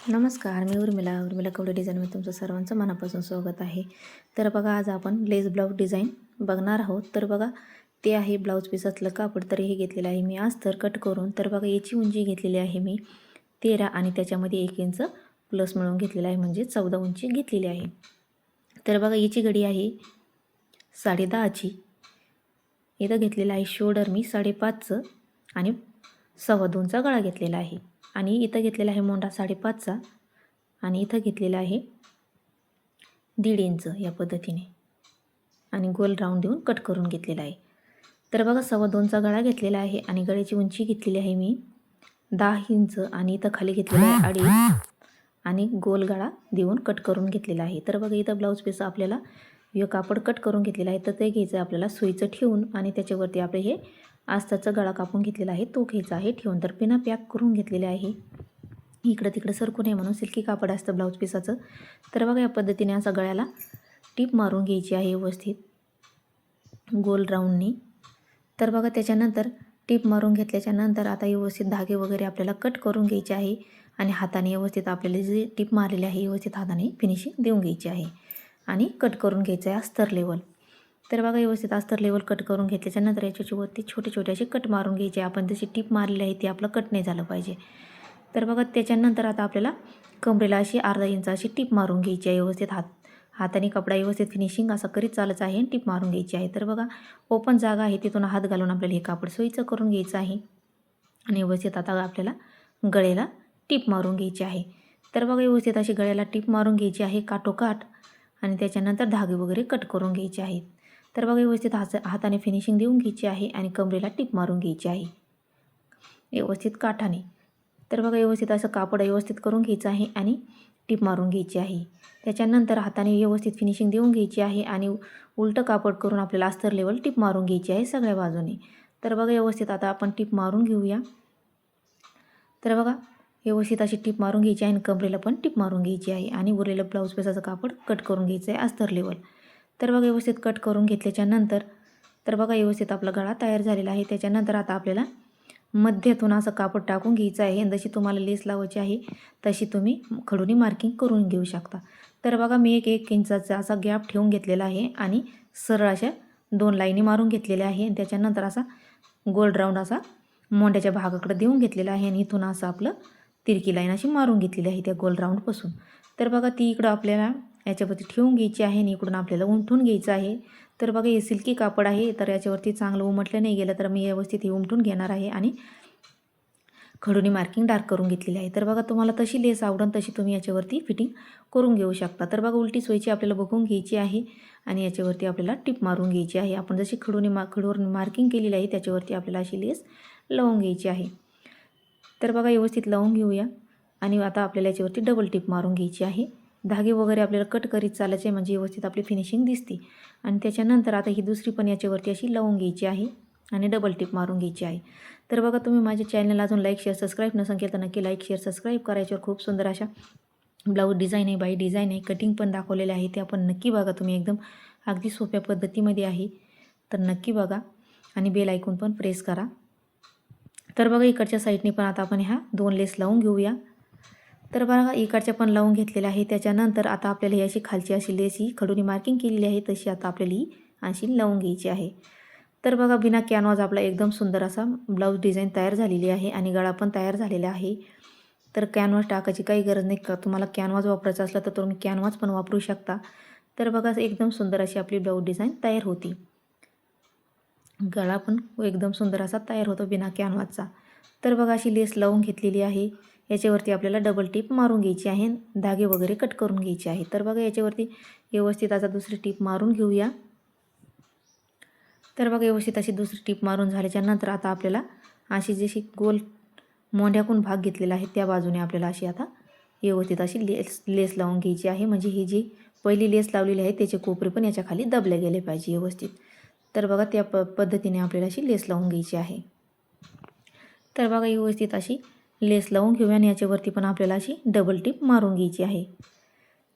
नमस्कार, मी उर्मिला कवडे डिझाईनमध्ये तुमचं सर्वांचं मनापासून स्वागत आहे. तर बघा, आज आपण लेस ब्लाऊज डिझाईन बघणार आहोत. तर बघा, ते आहे ब्लाऊज पीसातलं कापड. तर हे घेतलेलं आहे मी अस्तर कट करून. तर बघा, याची उंची घेतलेली आहे मी 13 आणि त्याच्यामध्ये 1 इंच प्लस मिळून घेतलेला आहे, म्हणजे 14 उंची घेतलेली आहे. तर बघा, याची घडी आहे 10.5ची. इथं घेतलेला आहे शोल्डर मी 5.5चं आणि 2.25चा गळा घेतलेला आहे. आणि इथं घेतलेला आहे मोंढा 5.5चा आणि इथं घेतलेला आहे 1.5 इंच या पद्धतीने आणि गोल राऊंड देऊन कट करून घेतलेला आहे. तर बघा, 2.25चा गळा घेतलेला आहे आणि गळ्याची उंची घेतलेली आहे मी 10 इंच आणि इथं खाली घेतलेला आहे 2.5 आणि गोल गळा देऊन कट करून घेतलेला आहे. तर बघा, इथं ब्लाऊज पीस आपल्याला हे कापड कट करून घेतलेलं आहे. तर ते घ्यायचं आहे आपल्याला सुईचं ठेवून आणि त्याच्यावरती आपले हे अस्ताचा गळा कापून घेतलेला आहे तो घ्यायचा आहे ठेवून. तर पिना पॅक करून घेतलेले आहे. इकडं तिकडं सरकू नये म्हणून सिल्की कापड असतं ब्लाऊज पीसाचं. तर बघा, या पद्धतीने असा गळ्याला टीप मारून घ्यायची आहे व्यवस्थित गोल राऊंडनी. तर बघा, त्याच्यानंतर टीप मारून घेतल्याच्या नंतर आता व्यवस्थित धागे वगैरे आपल्याला कट करून घ्यायचे आहे आणि हाताने व्यवस्थित आपल्याला जे टीप मारलेली आहे व्यवस्थित हाताने फिनिशिंग देऊन घ्यायची आहे आणि कट करून घ्यायचं आहे अस्तर लेवल. तर बघा, व्यवस्थित अस्तर लेवल कट करून घेतल्याच्यानंतर याच्यावरती छोटे छोटे असे कट मारून घ्यायचे. आपण जशी टीप मारलेली आहे ती आपलं कट नाही झालं पाहिजे. तर बघा, त्याच्यानंतर आता आपल्याला कमरेला अशी अर्धा इंच अशी टीप मारून घ्यायची आहे व्यवस्थित. हाताने कपडा व्यवस्थित फिनिशिंग असं करीत चालच आहे आणि टीप मारून घ्यायची आहे. तर बघा, ओपन जागा आहे तिथून हात घालून आपल्याला हे कापड सोयीचं करून घ्यायचं आहे आणि व्यवस्थित आता आपल्याला गळ्याला टीप मारून घ्यायची आहे. तर बघा, व्यवस्थित अशी गळ्याला टीप मारून घ्यायची आहे काठोकाठ आणि त्याच्यानंतर धागे वगैरे कट करून घ्यायचे आहेत. तर बघा, व्यवस्थित हाताने फिनिशिंग देऊन घ्यायची आहे आणि कमरेला टीप मारून घ्यायची आहे व्यवस्थित काठाने. तर बघा, व्यवस्थित असं कापड व्यवस्थित करून घ्यायचं आहे आणि टीप मारून घ्यायची आहे. त्याच्यानंतर हाताने व्यवस्थित फिनिशिंग देऊन घ्यायची आहे आणि उलटं कापड करून आपल्याला अस्तर लेवल टीप मारून घ्यायची आहे सगळ्या बाजूने. तर बघा, व्यवस्थित आता आपण टीप मारून घेऊया. तर बघा, व्यवस्थित अशी टीप मारून घ्यायची आहे आणि कमरेला पण टीप मारून घ्यायची आहे आणि उरलेलं ब्लाऊज पीसाचं कापड कट करून घ्यायचं आहे अस्तर लेवल. तर बघा, व्यवस्थित कट करून घेतल्याच्या नंतर तर बघा, व्यवस्थित आपला गळा तयार झालेला आहे. त्याच्यानंतर आता आपल्याला मध्यातून असं कापड टाकून घ्यायचं आहे. जशी तुम्हाला लेस लावायची आहे तशी तुम्ही खडूनी मार्किंग करून घेऊ शकता. तर बघा, मी 1 इंचाचा असा गॅप ठेवून घेतलेला आहे आणि सरळ अशा 2 लाईनी मारून घेतलेल्या आहे आणि त्याच्यानंतर असा गोल्ड राऊंड असा मोंड्याच्या भागाकडे देऊन घेतलेला आहे आणि इथून असं आपलं तिरकी लाईन अशी मारून घेतलेली आहे त्या गोल राऊंडपासून. तर बघा, ती इकडं आपल्याला याच्यावरती ठेवून घ्यायची आहे आणि इकडून आपल्याला उमटून घ्यायचं आहे. तर बघा, हे सिल्की कापड आहे तर याच्यावरती चांगलं उमटलं नाही गेलं तर मी व्यवस्थित हे उमटून घेणार आहे आणि खडूनी मार्किंग डार्क करून घेतलेली आहे. तर बघा, तुम्हाला तशी लेस आवडून तशी तुम्ही याच्यावरती फिटिंग करून घेऊ शकता. तर बघा, उलटी सोयीची आपल्याला बघून घ्यायची आहे आणि याच्यावरती आपल्याला टीप मारून घ्यायची आहे. आपण जशी खडूवर मार्किंग केलेली आहे त्याच्यावरती आपल्याला अशी लेस लावून घ्यायची आहे. तर बघा, व्यवस्थित लावून घेऊया आणि आता आपल्याला याच्यावरती डबल टीप मारून घ्यायची आहे. धागे वगैरे आपल्याला कट करीत चालायचे म्हणजे व्यवस्थित आपली फिनिशिंग दिसते. आणि त्याच्यानंतर आता ही दुसरी पण याच्यावरती अशी लावून घ्यायची आहे आणि डबल टिप मारून घ्यायची आहे. तर बघा, तुम्ही माझ्या चॅनलला अजून लाईक शेअर सबस्क्राईब नसेल केलं तर नक्की लाईक शेअर सबस्क्राईब करायच्यावर खूप सुंदर अशा ब्लाऊज डिझाईन आहे, बाई डिझाईन आहे, कटिंग पण दाखवलेले आहे. ते आपण नक्की बघा तुम्ही, एकदम अगदी सोप्या पद्धतीमध्ये आहे. तर नक्की बघा आणि बेल आयकॉन पण प्रेस करा. तर बघा, इकडच्या साईडने पण आता आपण ह्या 2 लेस लावून घेऊया. तर बघा, इकडच्या पण लावून घेतलेल्या आहे. त्याच्यानंतर आता आपल्याला ही अशी खालची अशी लेस ही खडूनी मार्किंग केलेली आहे तशी आता आपल्याला ही अशी लावून घ्यायची आहे. तर बघा, बिना कॅनव्हास आपला एकदम सुंदर असा ब्लाऊज डिझाईन तयार झालेली आहे आणि गळा पण तयार झालेला आहे. तर कॅनव्हास टाकायची काही गरज नाही. तुम्हाला कॅनव्हास वापरायचा असला तर तुम्ही कॅनव्हास पण वापरू शकता. तर बघा, एकदम सुंदर अशी आपली ब्लाऊज डिझाईन तयार होती. गळा पण एकदम सुंदर असा तयार होतो बिना कॅनव्हासचा. तर बघा, अशी लेस लावून घेतलेली आहे. याच्यावरती आपल्याला डबल टीप मारून घ्यायची आहे, धागे वगैरे कट करून घ्यायचे आहे. तर बघा, याच्यावरती व्यवस्थित असा दुसरी टीप मारून घेऊया. तर बघा, व्यवस्थित अशी दुसरी टीप मारून झाल्याच्या नंतर आता आपल्याला अशी जशी गोल मोंढ्याकून भाग घेतलेला आहे त्या बाजूने आपल्याला अशी आता व्यवस्थित अशी लेस लावून घ्यायची आहे. म्हणजे ही जी पहिली लेस लावलेली आहे त्याचे कोपरे पण याच्या खाली दबले गेले पाहिजे व्यवस्थित. तर बघा, त्या पद्धतीने आपल्याला अशी लेस लावून घ्यायची आहे. तर बघा, व्यवस्थित अशी लेस लावून घेऊया आणि याच्यावरती पण आपल्याला अशी डबल टीप मारून घ्यायची आहे.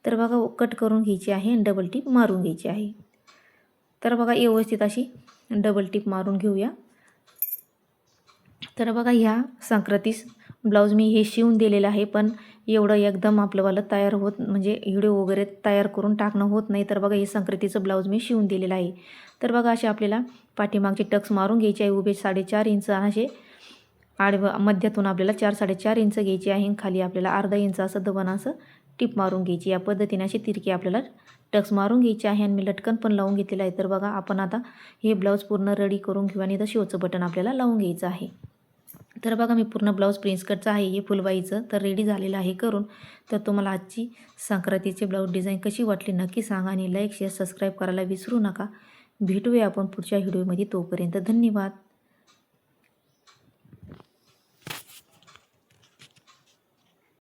तर बघा, कट करून घ्यायची आहे आणि डबल टीप मारून घ्यायची आहे. तर बघा, व्यवस्थित अशी डबल टीप मारून घेऊया. तर बघा, ह्या संक्रांतीस ब्लाऊज मी हे शिवून दिलेलं आहे पण एवढं एकदम आपलंवालं तयार होत म्हणजे व्हिडिओ वगैरे तयार करून टाकणं होत नाही. तर बघा हे संक्रांतीचं ब्लाऊज मी शिवून दिलेलं आहे. तर बघा असे आपल्याला पाठीमागचे टक्स मारून घ्यायचे आहे. उभे 4.5 इंच असे आडवं मध्यातून आपल्याला 4-4.5 इंच घ्यायचे आहे. खाली आपल्याला अर्धा इंच असं दबन असं टिप मारून घ्यायची. या पद्धतीने अशी तिरकी आपल्याला टक्स मारून घ्यायची आहे. आणि मी लटकन पण लावून घेतलेलं आहे. तर बघा आपण आता हे ब्लाऊज पूर्ण रेडी करून घेऊ आणि इथं शिवचं बटन आपल्याला लावून घ्यायचं आहे. तर बघा मी पूर्ण ब्लाऊज प्रिन्स कटचं आहे हे फुलबाईचं तर रेडी झालेलं आहे करून. तर तुम्हाला आजची संक्रांतीची ब्लाऊज डिझाईन कशी वाटली नक्की सांगा आणि लाईक शेअर सबस्क्राईब करायला विसरू नका. भेटूया आपण पुढच्या व्हिडिओमध्ये. तोपर्यंत धन्यवाद.